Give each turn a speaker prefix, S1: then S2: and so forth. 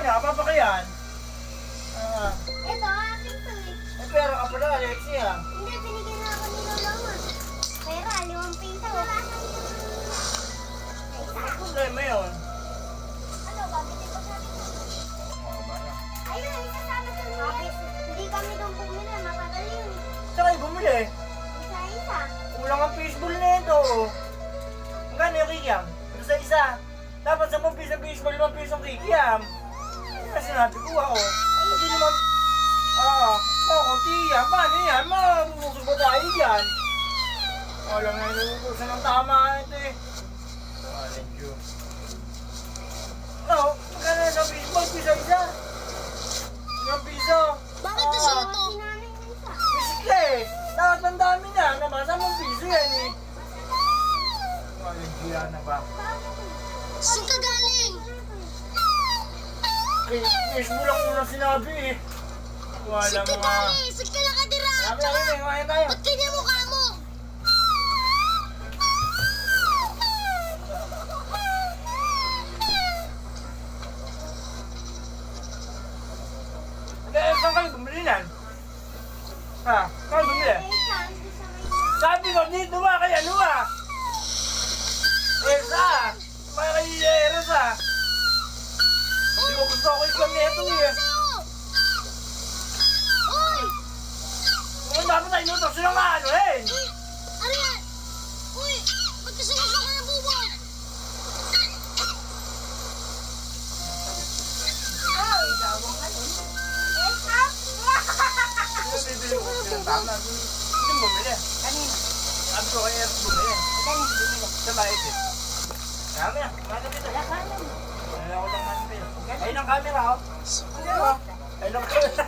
S1: niya, papakayan.
S2: Ito, akin to eh.
S1: May pera ka pala, Alexia.
S2: Hindi, binigyan na ako ni Lola mo. Pera, 5 piso.
S1: Ano problema yun?
S2: Ano, babili ko sa akin.
S1: Oo, bala.
S2: Ayun, isa sa akin to niya. Hindi kami doon bumili, matagal yun.
S1: Saan kayo bumili?
S2: Isa-isa.
S1: Kulang ang fishball na ito. Ang gano'n yung kikiyam? Isa-isa. Dapat 10 piso fishball, 5 piso kikiyam. Ano na sinabi ko ako? Hindi naman... konti yan. Paano yan? Mabubusog ba tayo yan? Alam na inuutusan ng tama ito eh. Thank you. No, magkano na sa fishball? Piso-isa? 5 piso.
S3: Bakit na sa'yo to?
S2: Sinanay ng isa.
S1: Pisikla eh. Dapat ang dami na. Naman, 10 piso yan eh. Yan na ba?
S3: Saan ka galing?
S1: Wish mo lang muna sinabi eh. Wala
S3: Saan ka
S1: mga...
S3: galing? Saan ka nakatira?
S1: Marami, kumain tayo.
S3: Ba't ganyan mukha mo?
S1: Saan kayo bumili yan? Ha? Saan bumili?
S2: Eh, saan ko sa may...
S1: Sabi ko dito ba kay ano ah? Elsa! May kay Elsa! Hindi ko gusto ako ikaw neto eh.
S3: Sa'yo! Uy!
S1: Ngayon dapat tayo inutos silang ano eh.
S3: Uy! Ano yan? Uy! Ba't kasi gusto ka ng bubog?
S2: Ay, dawang ka nun. Eh, ah!
S1: Bibili ko silang tama. Hindi mo bumili.
S2: Kanina.
S1: Sabi ko kay Elsa bumili.
S2: Kanina, bumili.
S1: Sa bahay din. Kami ah. Mga dito.
S2: Lakanan mo.
S1: Ayaw ko lang natin. Ayun ang camera oh. Ayun ang camera.